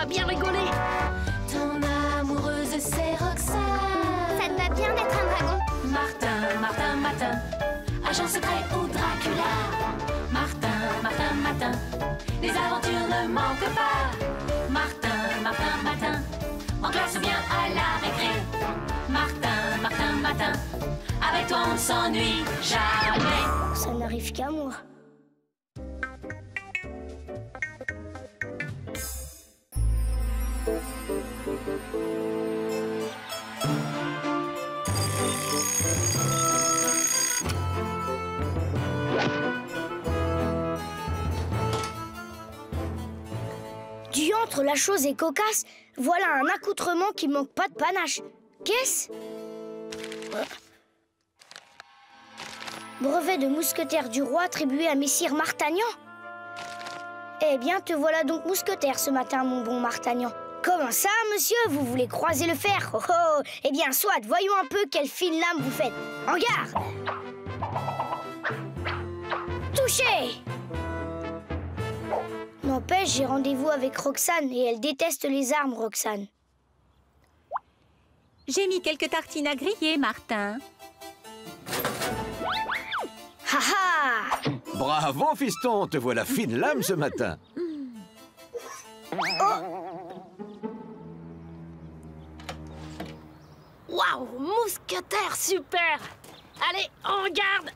bien rigoler. Ton amoureuse, c'est Roxane. Ça te va bien d'être un dragon? Martin, Martin, Martin, agent secret ou Dracula. Martin, Martin, Martin, les aventures ne manquent pas. Martin, Martin, Martin, en classe ou bien à la récré. Martin, Martin, Martin, avec toi on ne s'ennuie jamais. Ça n'arrive qu'à moi. Diantre, la chose est cocasse. Voilà un accoutrement qui manque pas de panache. Qu'est-ce? Brevet de mousquetaire du roi attribué à messire Martagnan. Eh bien, te voilà donc mousquetaire ce matin, mon bon Martagnan. Comment ça, monsieur? Vous voulez croiser le fer? Oh oh! Eh bien, soit, voyons un peu quelle fine lame vous faites. En garde! Touchez! N'empêche, j'ai rendez-vous avec Roxane et elle déteste les armes, Roxane. J'ai mis quelques tartines à griller, Martin. Ha ha! Bravo, fiston, te voilà fine lame ce matin. Waouh, mousquetaire, super! Allez, en garde!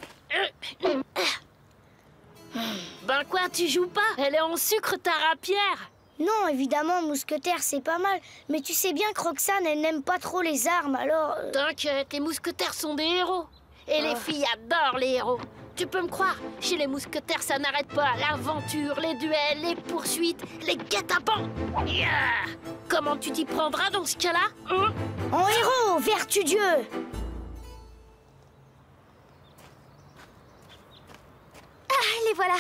Ben quoi, tu joues pas? Elle est en sucre, ta rapière! Non, évidemment, mousquetaire, c'est pas mal. Mais tu sais bien que Roxane, elle n'aime pas trop les armes, alors... T'inquiète, les mousquetaires sont des héros. Et les filles adorent les héros. Tu peux me croire, chez les mousquetaires, ça n'arrête pas. L'aventure, les duels, les poursuites, les guet-apens. Yeah. Comment tu t'y prendras dans ce cas-là, hein? En héros, vertu Dieu! Ah, les voilà.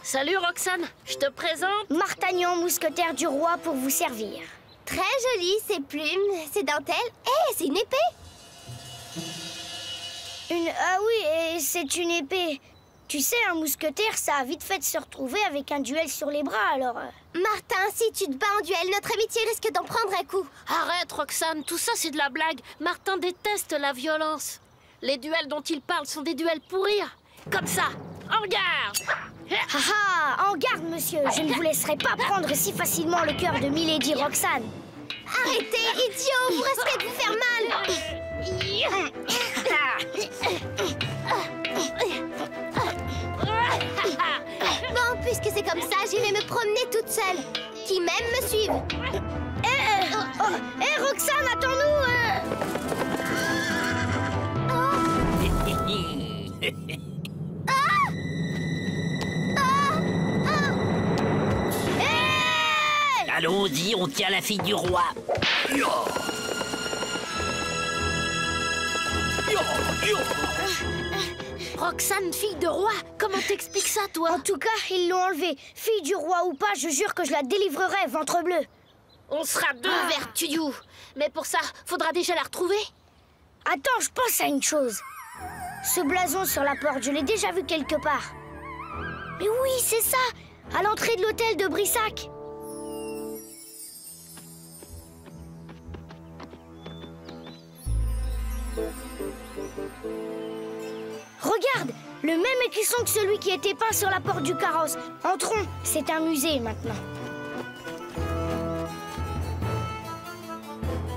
Salut Roxane, je te présente... Martagnan, mousquetaire du roi, pour vous servir. Très joli, ces plumes, ces dentelles. Hé, c'est une épée. Ah oui, et c'est une épée. Tu sais, un mousquetaire, ça a vite fait de se retrouver avec un duel sur les bras, alors... Martin, si tu te bats en duel, notre amitié risque d'en prendre un coup. Arrête Roxane, tout ça c'est de la blague. Martin déteste la violence. Les duels dont il parle sont des duels pour rire. Comme ça, en garde! Ah ah, en garde, monsieur. Je ne vous laisserai pas prendre si facilement le cœur de Milady Roxane. Arrêtez, idiot, vous risquez de vous faire mal. Bon, puisque c'est comme ça, j'irai me promener toute seule. Qui m'aime me suivent. Hé, Roxane, attends-nous Allons-y, on tient la fille du roi. Roxane, fille de roi, comment t'expliques ça, toi? En tout cas, ils l'ont enlevée. Fille du roi ou pas, je jure que je la délivrerai, ventre bleu. On sera deux vertudious. Mais pour ça, faudra déjà la retrouver. Attends, je pense à une chose. Ce blason sur la porte, je l'ai déjà vu quelque part. Mais oui, c'est ça, à l'entrée de l'hôtel de Brissac. Regarde, le même écusson que celui qui était peint sur la porte du carrosse. Entrons, c'est un musée maintenant.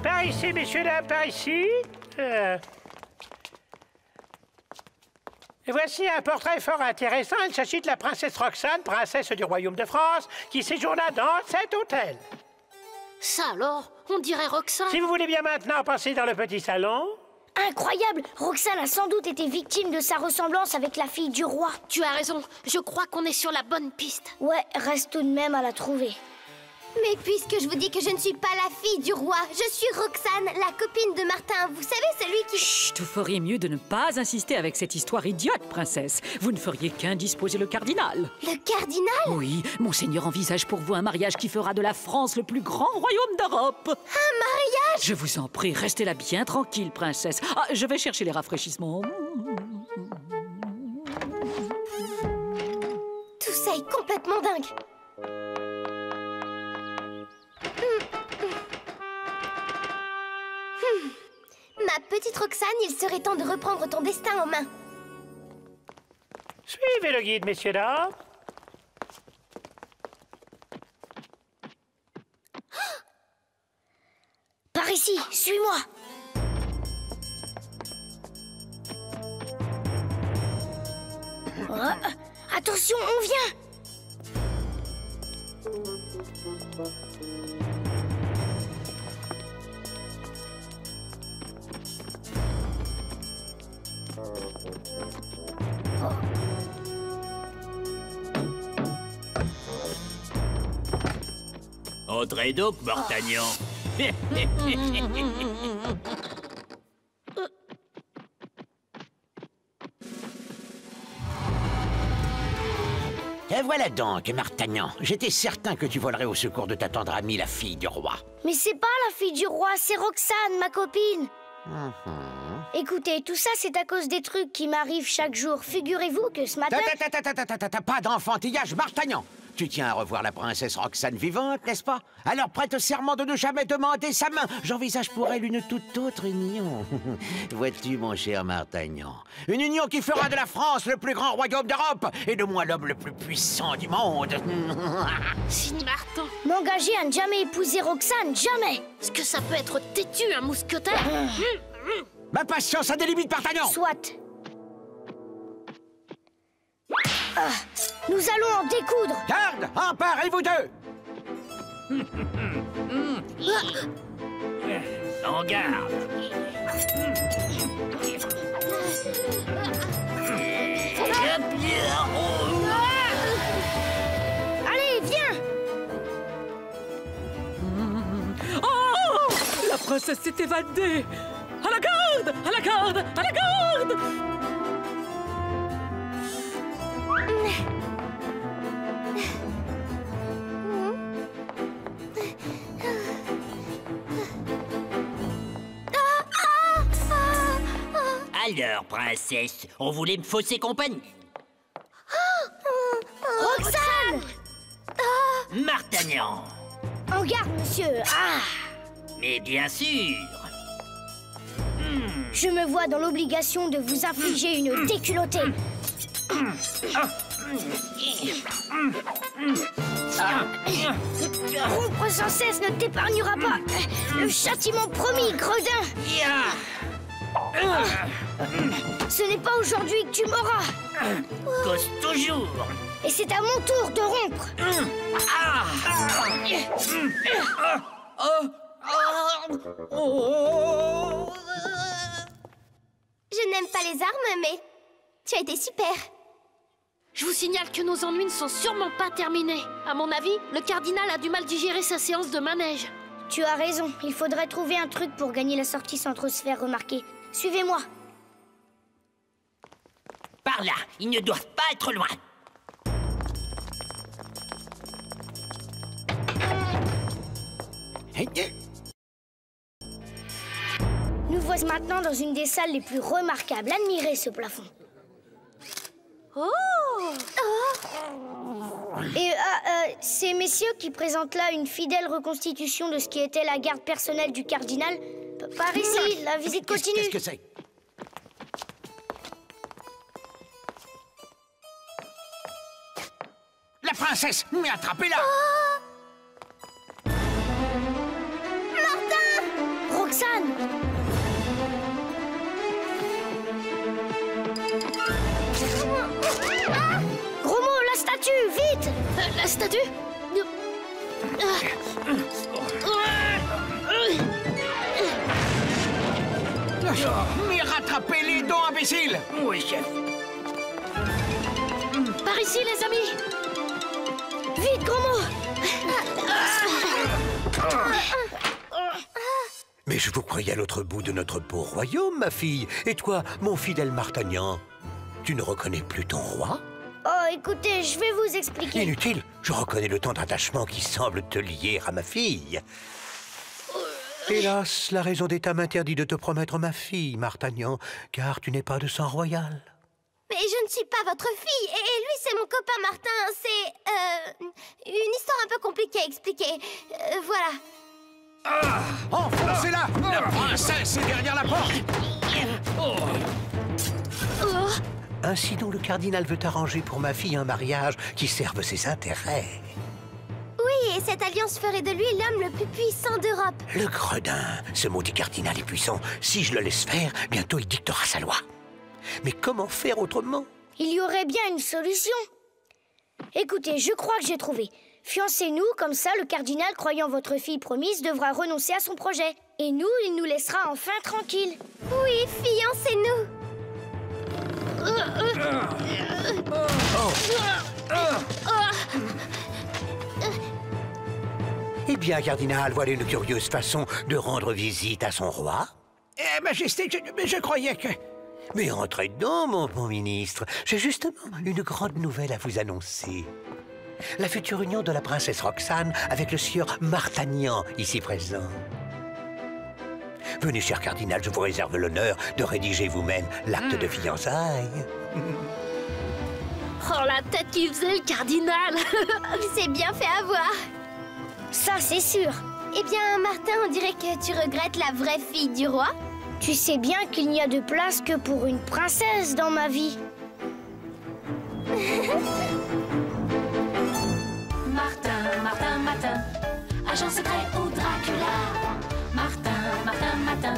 Par ici, messieurs, dames, par ici. Voici un portrait fort intéressant. Il s'agit de la princesse Roxane, princesse du royaume de France, qui séjourna dans cet hôtel. Ça alors, on dirait Roxane. Si vous voulez bien maintenant passer dans le petit salon. Incroyable! Roxane a sans doute été victime de sa ressemblance avec la fille du roi. Tu as raison, je crois qu'on est sur la bonne piste. Ouais, reste tout de même à la trouver. Mais puisque je vous dis que je ne suis pas la fille du roi, je suis Roxane, la copine de Martin. Vous savez, celui qui... Chut, vous feriez mieux de ne pas insister avec cette histoire idiote, princesse. Vous ne feriez qu'indisposer le cardinal. Le cardinal? Oui, monseigneur envisage pour vous un mariage qui fera de la France le plus grand royaume d'Europe. Un mariage? Je vous en prie, restez là bien tranquille, princesse. Ah, je vais chercher les rafraîchissements. Tout ça est complètement dingue. petite Roxane, il serait temps de reprendre ton destin en main. Suivez le guide, messieurs, dames. Par ici, suis-moi. Oh, attention, on vient. Entrez donc, Martagnan. Et voilà donc, Martagnan. J'étais certain que tu volerais au secours de ta tendre amie, la fille du roi. Mais c'est pas la fille du roi, c'est Roxane, ma copine. Écoutez, tout ça, c'est à cause des trucs qui m'arrivent chaque jour. Figurez-vous que ce matin... T'as pas d'enfantillage, Martagnan. Tu tiens à revoir la princesse Roxane vivante, n'est-ce pas? Alors prête serment de ne jamais demander sa main. J'envisage pour elle une toute autre union. Vois-tu, mon cher Martagnan, une union qui fera de la France le plus grand royaume d'Europe et de moi l'homme le plus puissant du monde. Signe Martin. M'engager à ne jamais épouser Roxane, jamais. Est-ce que ça peut être têtu, un mousquetaire? Ma patience a des limites, Martagnan. Soit. Nous allons en découdre. Garde, emparez-vous deux. En garde. Allez, viens. Oh! La princesse s'est évadée! À la garde! À la garde! À la garde! Alors, princesse, on voulait me fausser compagnie. Roxane! Martagnan. En garde, monsieur. Mais bien sûr. Je me vois dans l'obligation de vous infliger une déculottée. Rompre sans cesse ne t'épargnera pas. Le châtiment promis, gredin. Ce n'est pas aujourd'hui que tu m'auras. Cause toujours. Et c'est à mon tour de rompre. Je n'aime pas les armes, mais tu as été super. Je vous signale que nos ennuis ne sont sûrement pas terminés. À mon avis, le cardinal a du mal digérer sa séance de manège. Tu as raison, il faudrait trouver un truc pour gagner la sortie sans trop se faire remarquer. Suivez-moi. Par là, ils ne doivent pas être loin. Nous voici maintenant dans une des salles les plus remarquables. Admirez ce plafond. Et ces messieurs qui présentent là une fidèle reconstitution de ce qui était la garde personnelle du cardinal. Par ici, la visite continue. Qu'est-ce que c'est? La princesse! Mais attrapez-la! Roxane! Gros mot, la statue, vite! La statue? Mais rattrapez-les donc, imbécile! Oui, chef. Par ici, les amis! Vite, gros mot! Mais je vous croyais à l'autre bout de notre beau royaume, ma fille. Et toi, mon fidèle Martagnan, tu ne reconnais plus ton roi? Oh, écoutez, je vais vous expliquer. Inutile, je reconnais le tendre attachement qui semble te lier à ma fille. Hélas, la raison d'État m'interdit de te promettre ma fille, Martagnan, car tu n'es pas de sang royal. Mais je ne suis pas votre fille, et lui, c'est mon copain Martin. C'est, une histoire un peu compliquée à expliquer. Voilà. Enfoncez-la! La princesse est derrière la porte! Ainsi donc le cardinal veut arranger pour ma fille un mariage qui serve ses intérêts. Oui, et cette alliance ferait de lui l'homme le plus puissant d'Europe. Le gredin, ce maudit cardinal est puissant. Si je le laisse faire, bientôt il dictera sa loi. Mais comment faire autrement? Il y aurait bien une solution. Écoutez, je crois que j'ai trouvé. Fiancez-nous, comme ça le cardinal, croyant votre fille promise, devra renoncer à son projet. Et nous, il nous laissera enfin tranquilles. Oui, fiancez-nous. Eh bien, cardinal, voilà une curieuse façon de rendre visite à son roi. Majesté, je croyais que... Mais entrez dedans, mon ministre. J'ai justement une grande nouvelle à vous annoncer. La future union de la princesse Roxane avec le sieur Martagnan, ici présent. Venez, cher cardinal, je vous réserve l'honneur de rédiger vous-même l'acte de fiançailles. Oh, la tête qu'il faisait, le cardinal. Il s'est bien fait avoir. Ça, c'est sûr. Eh bien, Martin, on dirait que tu regrettes la vraie fille du roi. Tu sais bien qu'il n'y a de place que pour une princesse dans ma vie. Martin, Martin, Martin, agent secret ou Dracula. Martin, Martin, Martin,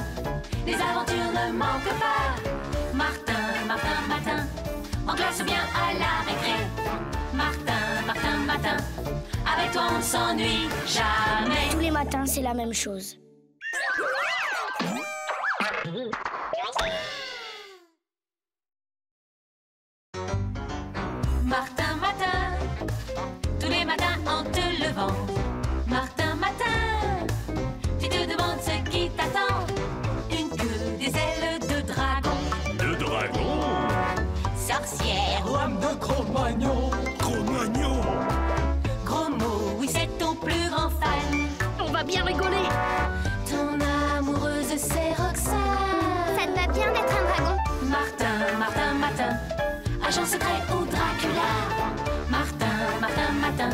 les aventures ne manquent pas. Martin, Martin, Martin, en classe ou bien à la récré. Martin, Martin, Martin, avec toi on ne s'ennuie jamais. Tous les matins, c'est la même chose. Martin, Martin, tous les matins en te levant. Martin, Martin, tu te demandes ce qui t'attend. Une queue, des ailes de dragon. De dragon? Sorcière, Lame de Cro-Magnon. Cro-Magnon? gros mot, oui c'est ton plus grand fan. On va bien rigoler. Ton amoureuse c'est Roxane. Ça te va bien d'être un dragon. Martin, Martin, Martin, agent secret ou Dracula. Martin, Martin, Martin,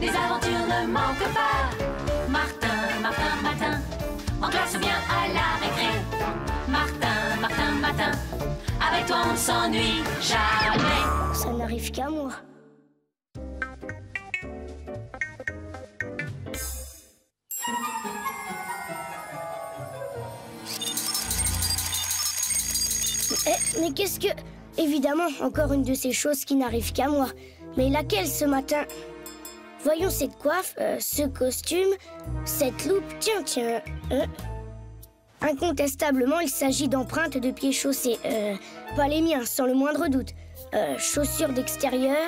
les aventures ne manquent pas. Martin, Martin, Martin, en classe ou bien à la récré. Martin, Martin, Martin, avec toi on ne s'ennuie jamais. Ça n'arrive qu'à moi. Mais qu'est-ce que... Évidemment, encore une de ces choses qui n'arrivent qu'à moi. Mais laquelle ce matin? Voyons cette coiffe, ce costume, cette loupe. Tiens. Incontestablement, il s'agit d'empreintes de pieds chaussés. Pas les miens, sans le moindre doute. Chaussures d'extérieur,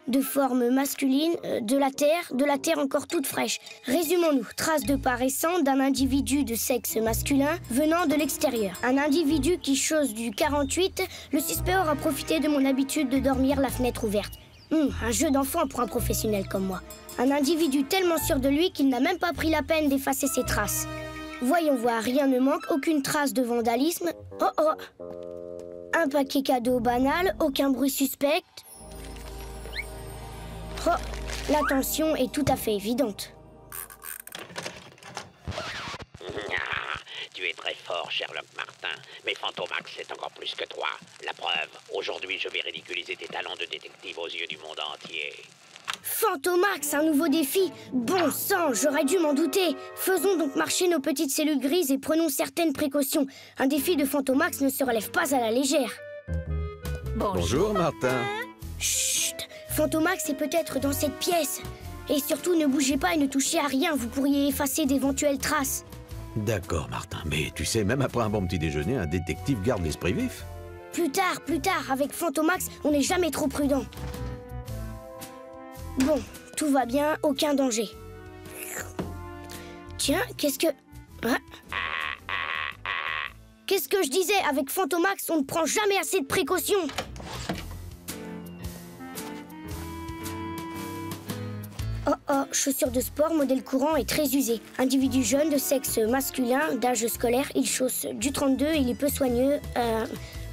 de forme masculine, de la terre encore toute fraîche. Résumons-nous, traces de pas récentes d'un individu de sexe masculin venant de l'extérieur. Un individu qui chose du 48, le suspect aura profité de mon habitude de dormir la fenêtre ouverte. Un jeu d'enfant pour un professionnel comme moi. Un individu tellement sûr de lui qu'il n'a même pas pris la peine d'effacer ses traces. Voyons voir, rien ne manque, aucune trace de vandalisme. Oh. Un paquet cadeau banal, aucun bruit suspect. Oh, l'attention est tout à fait évidente. Tu es très fort, Sherlock Martin. Mais Fantomax, c'est encore plus que toi. La preuve, aujourd'hui, je vais ridiculiser tes talents de détective aux yeux du monde entier. Fantomax, un nouveau défi. Bon sang, j'aurais dû m'en douter. Faisons donc marcher nos petites cellules grises et prenons certaines précautions. Un défi de Fantomax ne se relève pas à la légère. Bonjour, Martin. Chut! Fantomax est peut-être dans cette pièce. Et surtout, ne bougez pas et ne touchez à rien. Vous pourriez effacer d'éventuelles traces. D'accord, Martin. Mais tu sais, même après un bon petit déjeuner, un détective garde l'esprit vif. Plus tard. Avec Fantomax, on n'est jamais trop prudent. Bon, tout va bien, aucun danger. Tiens, qu'est-ce que... Qu'est-ce que je disais? Avec Fantomax, on ne prend jamais assez de précautions. Oh, chaussures de sport, modèle courant et très usé. Individu jeune, de sexe masculin, d'âge scolaire, il chausse du 32 et il est peu soigneux.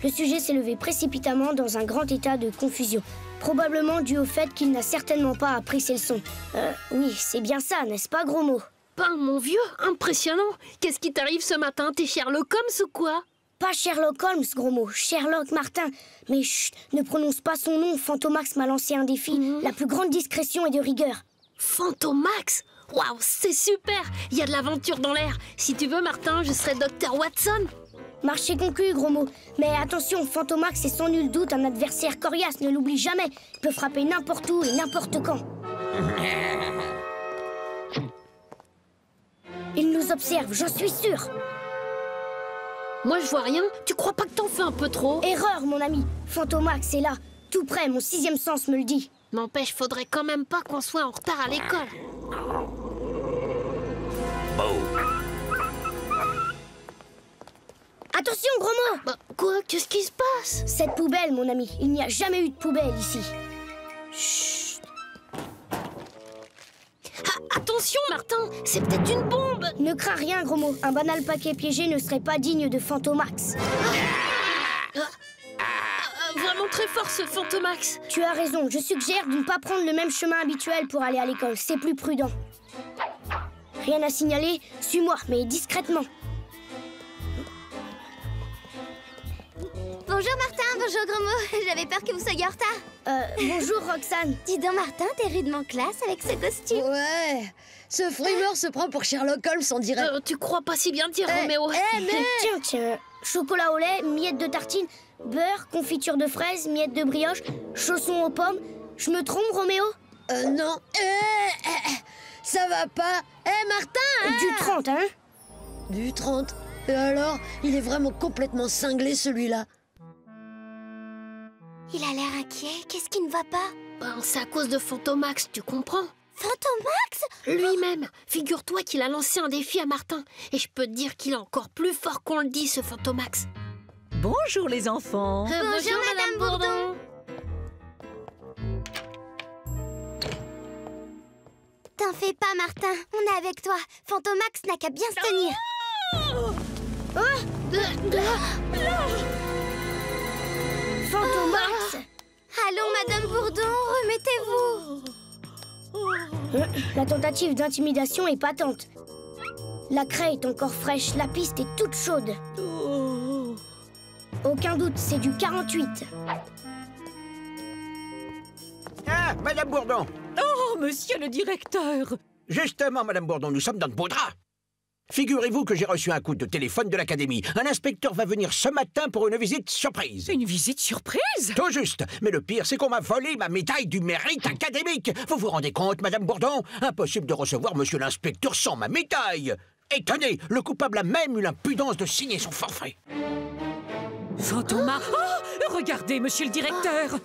Le sujet s'est levé précipitamment dans un grand état de confusion. Probablement dû au fait qu'il n'a certainement pas appris ses leçons. Oui, c'est bien ça, n'est-ce pas, gros mot? Ben, mon vieux, impressionnant. Qu'est-ce qui t'arrive ce matin? T'es Sherlock Holmes ou quoi? Pas Sherlock Holmes, gros mot, Sherlock Martin. Mais chut, ne prononce pas son nom, Fantomax m'a lancé un défi. La plus grande discrétion et de rigueur. Fantomax? Waouh, c'est super! Il y a de l'aventure dans l'air. Si tu veux, Martin, je serai Dr. Watson. Marché conclu, gros mot. Mais attention, Fantomax est sans nul doute un adversaire coriace, ne l'oublie jamais. Il peut frapper n'importe où et n'importe quand. Il nous observe, j'en suis sûre. Moi, je vois rien. Tu crois pas que t'en fais un peu trop? Erreur, mon ami. Fantomax est là, tout près, mon sixième sens me le dit. N'empêche, faudrait quand même pas qu'on soit en retard à l'école. Attention, gros mot! Bah, quoi? Qu'est-ce qui se passe? Cette poubelle, mon ami, il n'y a jamais eu de poubelle ici. Chut. Attention, Martin, c'est peut-être une bombe. Ne crains rien, gros mot. Un banal paquet piégé ne serait pas digne de Fantomax. Vraiment très fort, ce Fantomax. Tu as raison, je suggère de ne pas prendre le même chemin habituel pour aller à l'école. C'est plus prudent. Rien à signaler, suis-moi, mais discrètement. Bonjour Martin, bonjour gros mot. J'avais peur que vous soyez en retard. Bonjour Roxane. Dis donc Martin, t'es rudement classe avec ce costume. Ouais, ce frimeur se prend pour Sherlock Holmes, on dirait. Tu crois pas si bien dire, Roméo. Tiens, chocolat au lait, miettes de tartine, beurre, confiture de fraises, miettes de brioche, chaussons aux pommes. Je me trompe, Roméo? Non. Ça va pas. Martin Du 30, hein? Du 30. Et alors, il est vraiment complètement cinglé, celui-là. Il a l'air inquiet. Qu'est-ce qui ne va pas? Ben, c'est à cause de Fantomax, tu comprends? Fantomax? Lui-même. Figure-toi qu'il a lancé un défi à Martin. Et je peux te dire qu'il est encore plus fort qu'on le dit, ce Fantomax. Bonjour les enfants. Bonjour, Madame Bourdon. T'en fais pas, Martin. On est avec toi. Fantomax n'a qu'à bien se tenir. Fantomax! Allons, Madame Bourdon, remettez-vous. La tentative d'intimidation est patente. La craie est encore fraîche, la piste est toute chaude. Aucun doute, c'est du 48. Ah, Madame Bourdon! Oh, monsieur le directeur! Justement, Madame Bourdon, nous sommes dans de beaux draps. Figurez-vous que j'ai reçu un coup de téléphone de l'académie. Un inspecteur va venir ce matin pour une visite surprise. Une visite surprise? Tout juste. Mais le pire, c'est qu'on m'a volé ma médaille du mérite académique. Vous vous rendez compte, Madame Bourdon? Impossible de recevoir monsieur l'inspecteur sans ma médaille. Et tenez, le coupable a même eu l'impudence de signer son forfait. Fantomax! Oh, regardez, monsieur le directeur!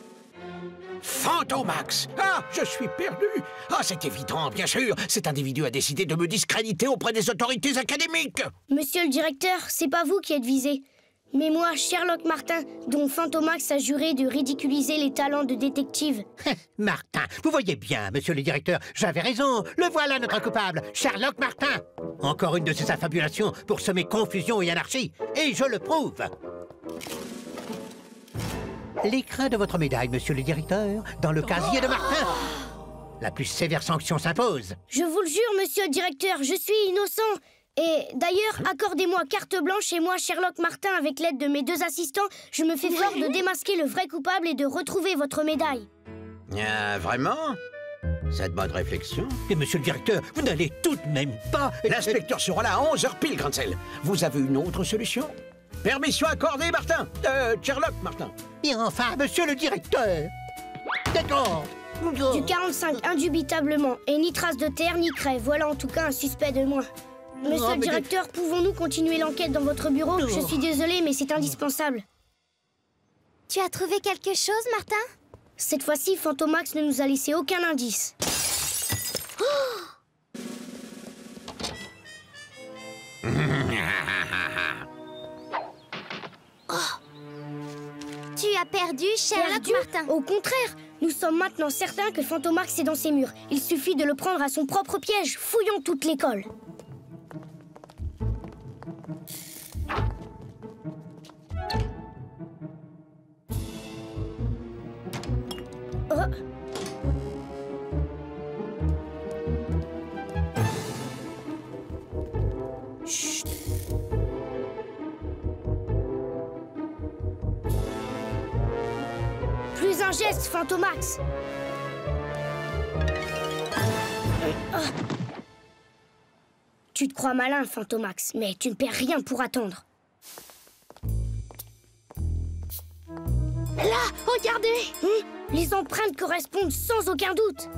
Fantomax! Ah, je suis perdu! Ah, c'est évident, bien sûr! Cet individu a décidé de me discréditer auprès des autorités académiques! Monsieur le directeur, c'est pas vous qui êtes visé. Mais moi, Sherlock Martin, dont Fantomax a juré de ridiculiser les talents de détective. Martin, vous voyez bien, monsieur le directeur, j'avais raison. Le voilà notre coupable, Sherlock Martin. Encore une de ces affabulations pour semer confusion et anarchie. Et je le prouve. L'écrin de votre médaille, monsieur le directeur, dans le casier de Martin. La plus sévère sanction s'impose. Je vous le jure, monsieur le directeur, je suis innocent. Et d'ailleurs, accordez-moi carte blanche et moi, Sherlock Martin, avec l'aide de mes deux assistants, je me fais fort de démasquer le vrai coupable et de retrouver votre médaille. Vraiment? Cette bonne réflexion. Et monsieur le directeur, vous n'allez tout de même pas... L'inspecteur sera là à 11h pile, Grancel. Vous avez une autre solution? Permission accordée, Martin. Sherlock Martin. Et enfin, monsieur le directeur. D'accord. Du 45, indubitablement. Et ni trace de terre, ni craie. Voilà en tout cas un suspect de moins. Monsieur le directeur, pouvons-nous continuer l'enquête dans votre bureau? Je suis désolée, mais c'est indispensable. Tu as trouvé quelque chose, Martin? Cette fois-ci, Fantomax ne nous a laissé aucun indice. Tu as perdu, Sherlock Martin. Au contraire, nous sommes maintenant certains que Fantomax est dans ses murs. Il suffit de le prendre à son propre piège. Fouillons toute l'école. un geste, Fantomax. Tu te crois malin, Fantomax, mais tu ne perds rien pour attendre. Là, regardez! Les empreintes correspondent sans aucun doute.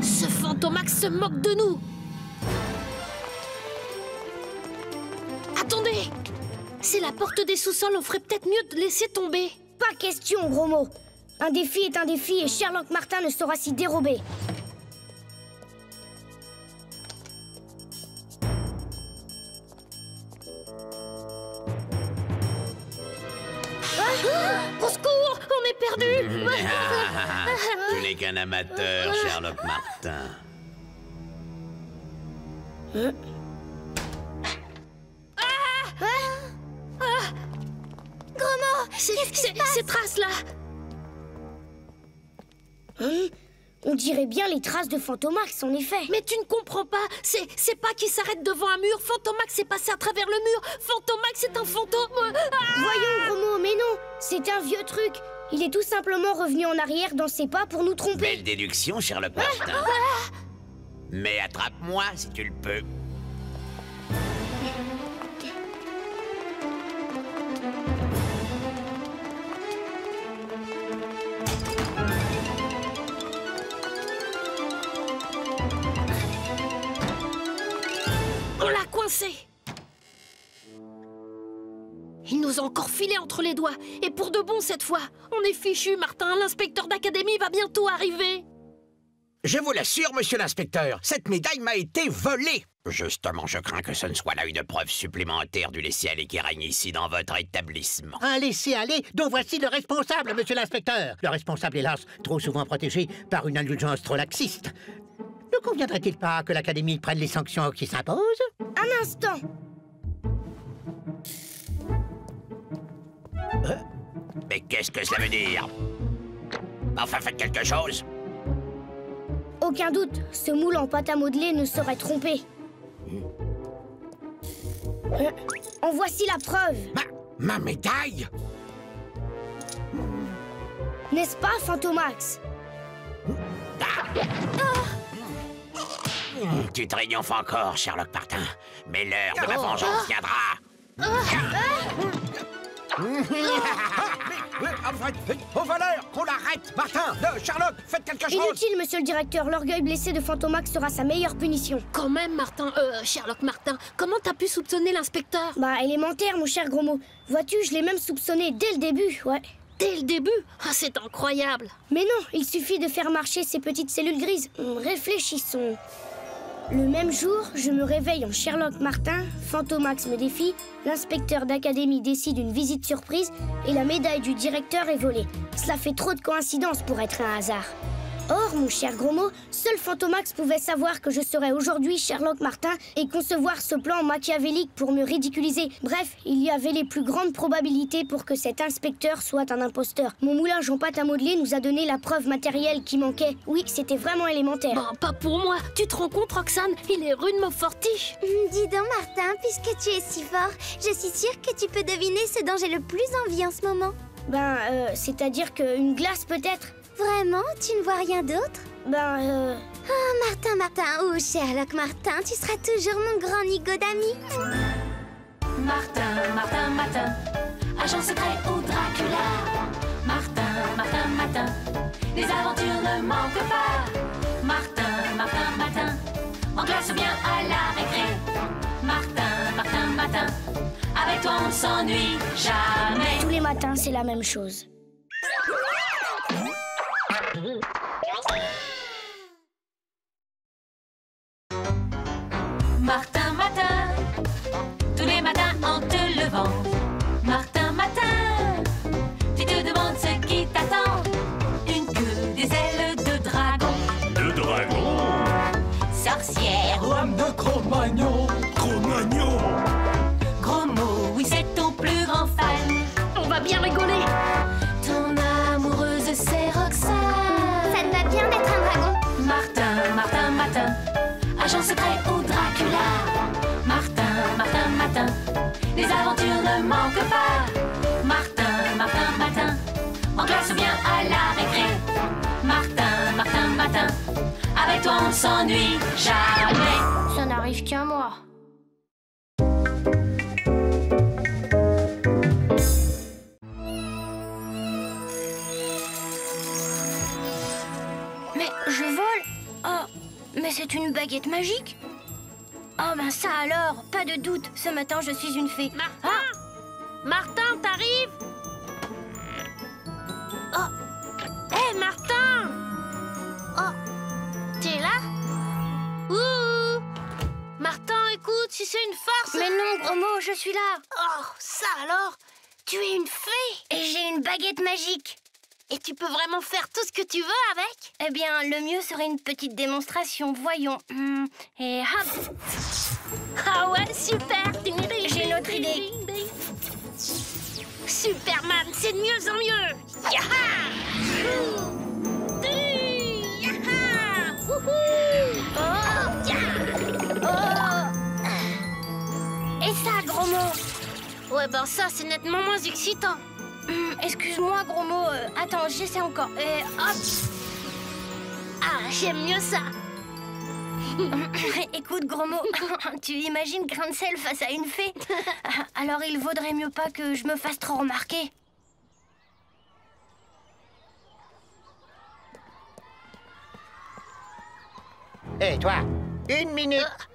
Ce Fantomax se moque de nous. Attendez! C'est la porte des sous-sols, on ferait peut-être mieux de laisser tomber. Pas question, gros mot. Un défi est un défi et Sherlock Martin ne saura s'y dérober. Au secours! On est perdu! Tu n'es qu'un amateur, Sherlock Martin. Gros-mot, Ces traces-là! On dirait bien les traces de Fantomax, en effet. Mais tu ne comprends pas. C'est pas qu'il s'arrête devant un mur. Fantomax est passé à travers le mur. Fantomax est un fantôme. Voyons, gros mot, mais non, c'est un vieux truc. Il est tout simplement revenu en arrière dans ses pas pour nous tromper. Belle déduction, Sherlock Martin. Mais attrape-moi si tu le peux. On l'a coincé. Il nous a encore filé entre les doigts. Et pour de bon cette fois. On est fichu, Martin. L'inspecteur d'académie va bientôt arriver. Je vous l'assure, monsieur l'inspecteur, cette médaille m'a été volée. Justement, je crains que ce ne soit là une preuve supplémentaire du laisser-aller qui règne ici dans votre établissement. Un laisser-aller dont voici le responsable, monsieur l'inspecteur. Le responsable, hélas, trop souvent protégé par une indulgence trop laxiste. Ne conviendrait-il pas que l'Académie prenne les sanctions qui s'imposent? Un instant. Mais qu'est-ce que cela veut dire? Enfin, faites quelque chose. Aucun doute, ce moule en pâte à modeler ne saurait tromper. En voici la preuve. Ma médaille? N'est-ce pas, Fantomax? Tu triomphes encore, Sherlock Martin. Mais l'heure de ma vengeance viendra. Au voleur, qu'on l'arrête! Martin, Sherlock, faites quelque chose! Inutile, monsieur le directeur. L'orgueil blessé de Fantomax sera sa meilleure punition. Quand même, Martin, Sherlock Martin, comment t'as pu soupçonner l'inspecteur? Bah, élémentaire, mon cher gros mot. Vois-tu, je l'ai même soupçonné dès le début, ouais. Dès le début? Ah, c'est incroyable! Mais non, il suffit de faire marcher ces petites cellules grises. Réfléchissons. Le même jour, je me réveille en Sherlock Martin, Fantomax me défie, l'inspecteur d'académie décide une visite surprise et la médaille du directeur est volée. Cela fait trop de coïncidences pour être un hasard. Or, mon cher gros mot, seul Fantomax pouvait savoir que je serais aujourd'hui Sherlock Martin et concevoir ce plan machiavélique pour me ridiculiser. Bref, il y avait les plus grandes probabilités pour que cet inspecteur soit un imposteur. Mon moulage en pâte à modeler nous a donné la preuve matérielle qui manquait. Oui, c'était vraiment élémentaire. Bah, pas pour moi. Tu te rends compte, Roxane? Il est rudement fortiche. Dis donc, Martin, puisque tu es si fort, je suis sûre que tu peux deviner ce dont j'ai le plus envie en ce moment. C'est-à-dire qu'une glace peut-être. Vraiment? Tu ne vois rien d'autre? Oh, Martin, ou Sherlock Martin, tu seras toujours mon grand nigo d'amis. Martin, agent secret ou Dracula. Martin, les aventures ne manquent pas. Martin, en classe ou bien à la récré. Martin, avec toi on ne s'ennuie jamais. Tous les matins, c'est la même chose. Martin, tous les matins en te levant. Martin, tu te demandes ce qui t'attend. Une queue, des ailes de dragon. De dragon? Sorcière. Lame de Cro-Magnon. Cro-Magnon. Gros mot, oui c'est ton plus grand fan. On va bien rigoler. Ton amoureuse c'est Roxane. Ça te va bien d'être un dragon? Martin, agent secret ou Dracula. Martin, Les aventures ne manquent pas. Martin, Martin, Matin, en classe ou bien à la récré. Martin, Martin, Matin, avec toi on ne s'ennuie jamais. Ça n'arrive qu'à moi. Mais je vole. Oh, mais c'est une baguette magique. Oh ben ça alors, pas de doute, ce matin je suis une fée. Martin, Martin, t'arrives? Oh, hé Martin! Oh, t'es là? Ouh! Martin, écoute, si c'est une farce... Mais non, gros mot, je suis là. Oh, ça alors? Tu es une fée? Et j'ai une baguette magique. Et tu peux vraiment faire tout ce que tu veux avec? Eh bien, le mieux serait une petite démonstration, voyons. Et hop! Ah ouais, super! J'ai une autre idée. Superman, c'est de mieux en mieux! Yaha! Yaha! Wouhou! Oh! Yeah! Oh! Et ça, gros mot? Ouais, ben ça, c'est nettement moins excitant. Excuse-moi, gros mot. Attends, j'essaie encore. Et hop! Ah, j'aime mieux ça. Écoute, gros mot, tu imagines Grancel face à une fée? Alors il vaudrait mieux pas que je me fasse trop remarquer. Hé, toi, 1 minute.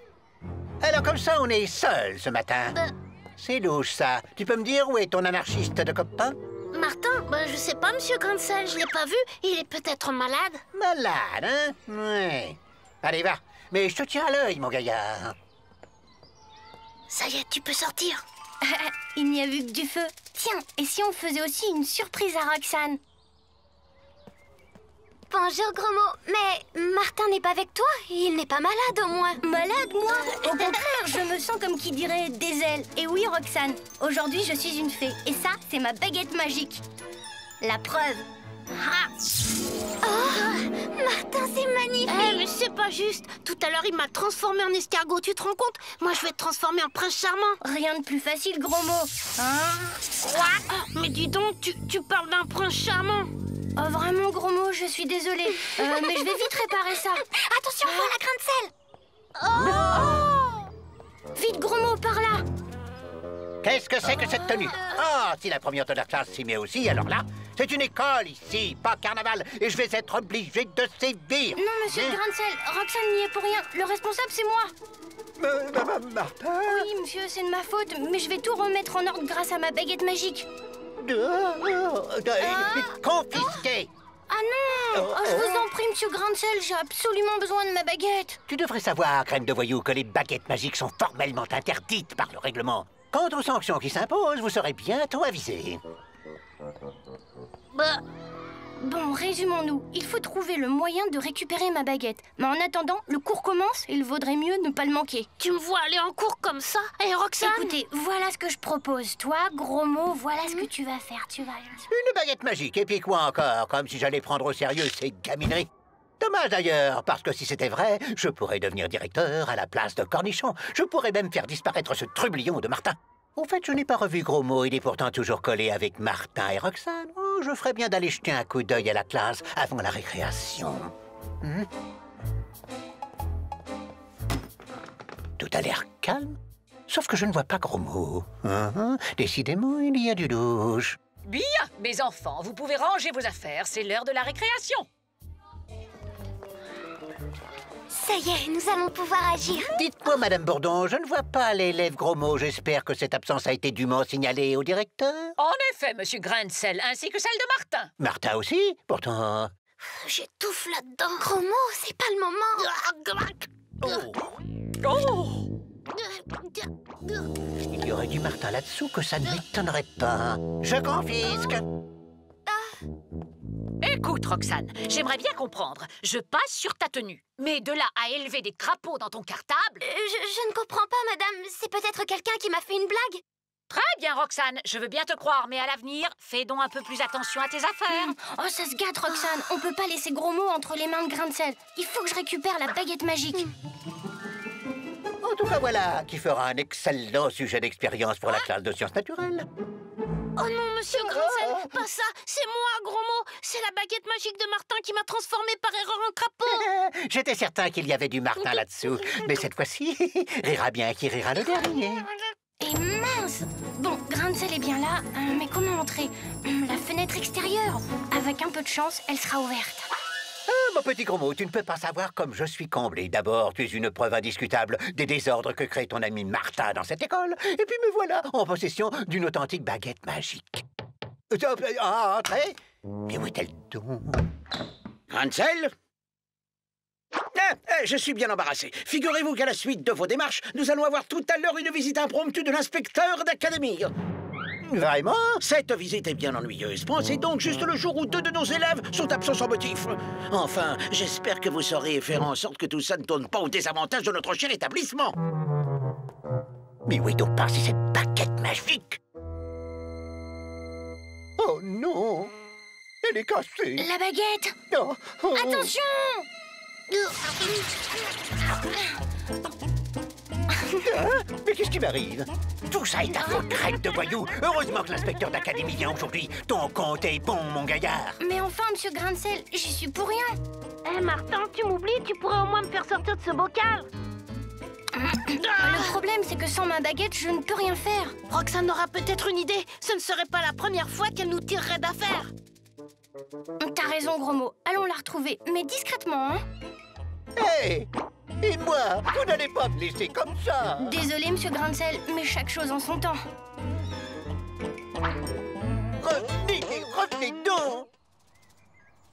Alors comme ça, on est seuls ce matin. C'est louche, ça. Tu peux me dire où est ton anarchiste de copain? Martin, ben, je sais pas, monsieur Grancel, je l'ai pas vu. Il est peut-être malade. Malade, hein? Ouais. Allez, va. Mais je te tiens à l'œil, mon gaillard. Ça y est, tu peux sortir. Il n'y a vu que du feu. Tiens, et si on faisait aussi une surprise à Roxane? Bonjour, gros mot. Mais Martin n'est pas avec toi? Il n'est pas malade, au moins. Malade, moi? Au contraire, je me sens comme qui dirait des ailes. Et oui, Roxane, aujourd'hui, je suis une fée. Et ça, c'est ma baguette magique. La preuve. Ah. Oh, Martin, c'est magnifique. Eh, mais c'est pas juste. Tout à l'heure, il m'a transformé en escargot. Tu te rends compte? Moi, je vais te transformer en prince charmant. Rien de plus facile, gros mot. Quoi? Mais dis donc, tu parles d'un prince charmant. Oh, vraiment, gros mot, je suis désolée. Mais je vais vite réparer ça. Attention, voilà Grancel. Vite, gros mot, par là. Qu'est-ce que c'est que cette tenue? Oh, si la première de la classe s'y met aussi, alors là, c'est une école ici, pas carnaval, et je vais être obligé de sévir. Non, monsieur Grancel, Roxane n'y est pour rien. Le responsable, c'est moi. Martin? Oui, monsieur, c'est de ma faute, mais je vais tout remettre en ordre grâce à ma baguette magique. Confisqué. Ah non! Je vous en prie, monsieur Grancel, j'ai absolument besoin de ma baguette. Tu devrais savoir, crème de voyou, que les baguettes magiques sont formellement interdites par le règlement. Quant aux sanctions qui s'imposent, vous serez bientôt avisés. Bah... Bon, résumons-nous. Il faut trouver le moyen de récupérer ma baguette. Mais en attendant, le cours commence et il vaudrait mieux ne pas le manquer. Tu me vois aller en cours comme ça? Et Roxane? Écoutez, voilà ce que je propose. Toi, gros mot, voilà ce que tu vas faire. Tu vas... Une baguette magique, et puis quoi encore? Comme si j'allais prendre au sérieux ces gamineries. Dommage d'ailleurs, parce que si c'était vrai, je pourrais devenir directeur à la place de Cornichon. Je pourrais même faire disparaître ce trublion de Martin. Au fait, je n'ai pas revu gros mot, il est pourtant toujours collé avec Martin et Roxane. Oh, je ferais bien d'aller jeter un coup d'œil à la classe avant la récréation. Tout a l'air calme, sauf que je ne vois pas gros mot. Décidément, il y a du louche. Bien, mes enfants, vous pouvez ranger vos affaires, c'est l'heure de la récréation. Ça y est, nous allons pouvoir agir. Dites-moi, Madame Bourdon, je ne vois pas l'élève gros mot. J'espère que cette absence a été dûment signalée au directeur. En effet, monsieur Grancel, ainsi que celle de Martin. Martin aussi? Pourtant... J'étouffe là-dedans. Gros mot, c'est pas le moment. Il y aurait du Martin là-dessous que ça ne m'étonnerait pas. Je confisque. Écoute, Roxane, j'aimerais bien comprendre. Je passe sur ta tenue. Mais de là à élever des crapauds dans ton cartable... Je ne comprends pas, madame. C'est peut-être quelqu'un qui m'a fait une blague. Très bien, Roxane. Je veux bien te croire, mais à l'avenir, fais donc un peu plus attention à tes affaires. Oh, ça se gâte, Roxane. On peut pas laisser gros mots entre les mains de Grancel. Il faut que je récupère la baguette magique. En tout cas, voilà qui fera un excellent sujet d'expérience pour la classe de sciences naturelles. Oh non, monsieur Grancel, pas ça. C'est moi, gros mot. C'est la baguette magique de Martin qui m'a transformé par erreur en crapaud. J'étais certain qu'il y avait du Martin là-dessous. Mais cette fois-ci, rira bien qui rira le dernier. Et mince! Bon, Grancel est bien là, mais comment entrer? La fenêtre extérieure. Avec un peu de chance, elle sera ouverte. Ah, mon petit gros mot, tu ne peux pas savoir comme je suis comblé. D'abord, tu es une preuve indiscutable des désordres que crée ton ami Martin dans cette école. Et puis me voilà en possession d'une authentique baguette magique. Entrez! Mais où est-elle donc? Grancel? Je suis bien embarrassé. Figurez-vous qu'à la suite de vos démarches, nous allons avoir tout à l'heure une visite impromptue de l'inspecteur d'académie. Vraiment? Cette visite est bien ennuyeuse. Pensez donc juste le jour où 2 de nos élèves sont absents sans motif. Enfin, j'espère que vous saurez faire en sorte que tout ça ne tourne pas au désavantage de notre cher établissement. Mais où est donc passée cette baguette magique? Oh non! Elle est cassée! La baguette! Non! Oh. Attention! Hein? Mais qu'est-ce qui m'arrive? Tout ça est ta faute, crête de voyou! Heureusement que l'inspecteur d'académie vient aujourd'hui. Ton compte est bon, mon gaillard! Mais enfin, monsieur Grancel, j'y suis pour rien. Eh Martin, tu m'oublies, tu pourrais au moins me faire sortir de ce bocal. Le problème, c'est que sans ma baguette, je ne peux rien faire. Roxane aura peut-être une idée. Ce ne serait pas la première fois qu'elle nous tirerait d'affaire. T'as raison, gros mot. Allons la retrouver, mais discrètement, hein. Hé! Et moi, vous n'allez pas me laisser comme ça! Désolé, monsieur Grancel, mais chaque chose en son temps. Revenez donc!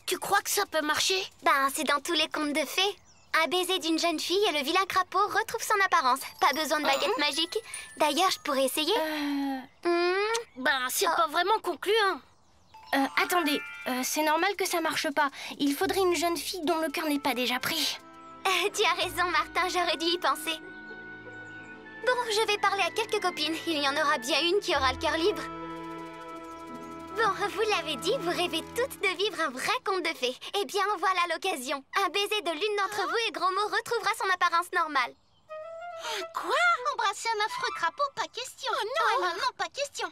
Tu crois que ça peut marcher? Ben, c'est dans tous les contes de fées. Un baiser d'une jeune fille et le vilain crapaud retrouve son apparence. Pas besoin de baguette magique. D'ailleurs, je pourrais essayer. Ben, c'est pas vraiment concluant. Attendez, c'est normal que ça marche pas. Il faudrait une jeune fille dont le cœur n'est pas déjà pris. Tu as raison, Martin, j'aurais dû y penser. Bon, je vais parler à quelques copines. Il y en aura bien une qui aura le cœur libre. Bon, vous l'avez dit, vous rêvez toutes de vivre un vrai conte de fées. Eh bien, voilà l'occasion. Un baiser de l'une d'entre vous et Gros Mot retrouvera son apparence normale. Quoi? Embrasser un affreux crapaud, pas question. Non, non, pas question.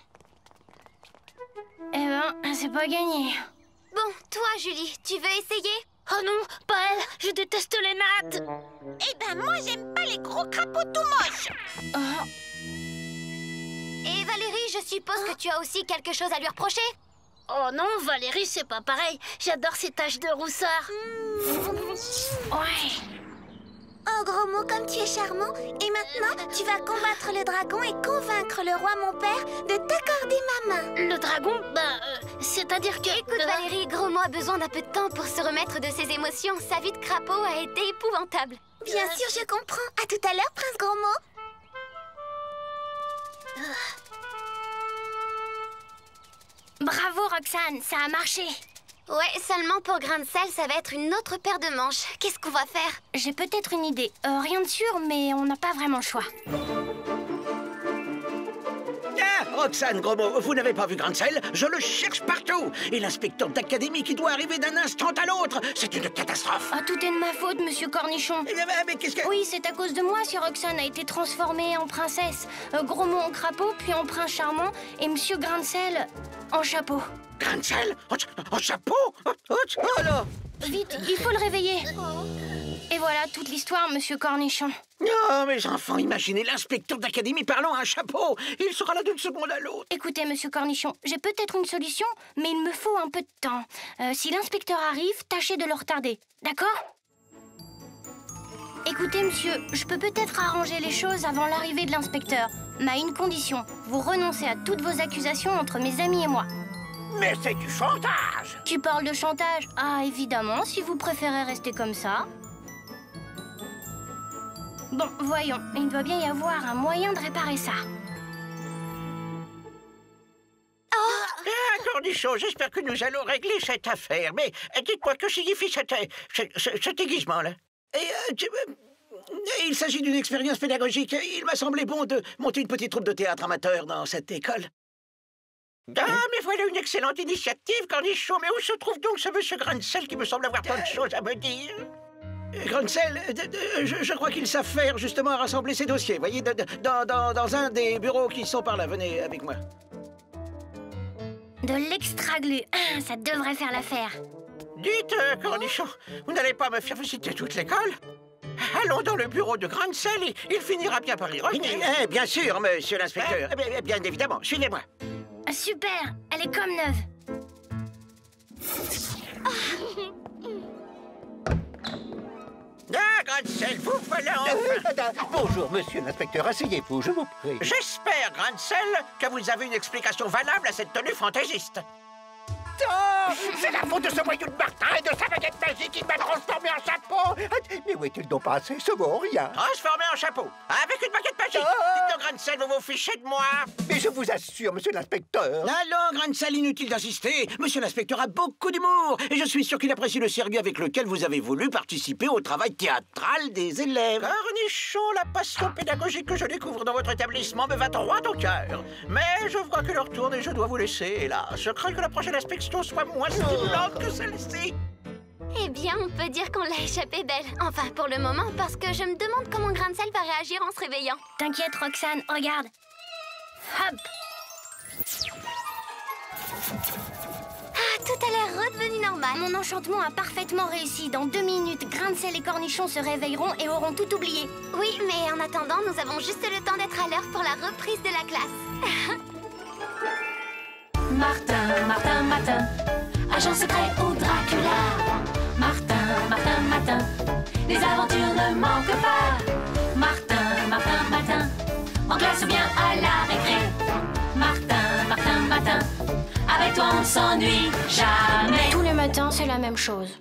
Eh ben, c'est pas gagné. Bon, toi, Julie, tu veux essayer? Oh non, pas elle. Je déteste les nattes. Eh ben, moi, j'aime pas les gros crapauds tout moches. Et Valérie, je suppose que tu as aussi quelque chose à lui reprocher? Oh non, Valérie, c'est pas pareil. J'adore ces taches de rousseur. Ouais. Oh, Gros Mot, comme tu es charmant. Et maintenant, tu vas combattre le dragon et convaincre le roi, mon père, de t'accorder ma main. Le dragon? C'est-à-dire que... Écoute, Valérie, Gros Mot a besoin d'un peu de temps pour se remettre de ses émotions. Sa vie de crapaud a été épouvantable. Bien sûr, je comprends. À tout à l'heure, Prince Gros Mot. Bravo, Roxane, ça a marché. Ouais, seulement pour grain de sel, ça va être une autre paire de manches. Qu'est-ce qu'on va faire? J'ai peut-être une idée. Rien de sûr, mais on n'a pas vraiment le choix. Roxane, gros mot, vous n'avez pas vu Grancel? Je le cherche partout. Et l'inspecteur d'académie qui doit arriver d'un instant à l'autre, c'est une catastrophe. Ah, tout est de ma faute, monsieur Cornichon. Mais qu'est-ce que... Oui, c'est à cause de moi si Roxane a été transformée en princesse. Gros mot en crapaud, puis en prince charmant, et monsieur Grancel en chapeau. Grancel? En chapeau? Oh là! Vite, il faut le réveiller. Et voilà toute l'histoire, monsieur Cornichon. Oh, mes enfants, imaginez l'inspecteur d'académie parlant à un chapeau. Il sera là d'une seconde à l'autre. Écoutez, monsieur Cornichon, j'ai peut-être une solution, mais il me faut un peu de temps. Si l'inspecteur arrive, tâchez de le retarder, d'accord? Écoutez, monsieur, je peux peut-être arranger les choses avant l'arrivée de l'inspecteur. Mais à une condition, vous renoncez à toutes vos accusations entre mes amis et moi. Mais c'est du chantage! Tu parles de chantage? Ah, évidemment, si vous préférez rester comme ça. Bon, voyons, il doit bien y avoir un moyen de réparer ça. Cornichon, j'espère que nous allons régler cette affaire. Mais dites-moi, que signifie cet déguisement-là? Il s'agit d'une expérience pédagogique. Il m'a semblé bon de monter une petite troupe de théâtre amateur dans cette école. Ah, mais voilà une excellente initiative, Cornichon. Mais où se trouve donc ce monsieur Grancel qui me semble avoir tant de choses à me dire? Grunsel, je crois qu'ils savent faire justement à rassembler ces dossiers. Voyez, dans un des bureaux qui sont par là. Venez avec moi. De l'extra-glu. Ah, ça devrait faire l'affaire. Dites, Cornichon, vous n'allez pas me faire visiter toute l'école? Allons dans le bureau de Grunsel, il finira bien par y revenir. Bien sûr, monsieur l'inspecteur. Bien évidemment, suivez-moi. Super, elle est comme neuve. Ah, Grunsel, vous voilà enfin. Bonjour, monsieur l'inspecteur, asseyez-vous, je vous prie. J'espère, Grunsel, que vous avez une explication valable à cette tenue fantaisiste. Oh, c'est la faute de ce voyou de Martin et de sa baguette magique qui m'a transformé en chapeau. Mais où est-il donc passé? Ce vaut rien. Transformé en chapeau, avec une baguette magique. Dites-donc, Grunsel, vous vous fichez de moi. Mais je vous assure, monsieur l'inspecteur. Allons, Grunsel, inutile d'insister. Monsieur l'inspecteur a beaucoup d'humour. Et je suis sûr qu'il apprécie le sérieux avec lequel vous avez voulu participer au travail théâtral des élèves. Cornichon, la passion pédagogique que je découvre dans votre établissement me va droit au cœur. Mais je vois que l'heure tourne et je dois vous laisser, hélas. Je crains que la prochaine inspection soit moins stimulante que celle-ci. Eh bien, on peut dire qu'on l'a échappé belle. Enfin, pour le moment, parce que je me demande comment Grunsel va réagir en se réveillant. T'inquiète, Roxane, regarde. Hop. Ah, tout a l'air redevenu normal. Mon enchantement a parfaitement réussi. Dans 2 minutes, Grunsel et Cornichon se réveilleront et auront tout oublié. Oui, mais en attendant, nous avons juste le temps d'être à l'heure pour la reprise de la classe. Martin, Martin, Martin, agent secret ou Dracula. Martin, Martin, Martin, les aventures ne manquent pas. Martin, Martin, Martin, en classe ou bien à la récré. Martin, Martin, Martin, avec toi on ne s'ennuie jamais. Tous les matins, c'est la même chose.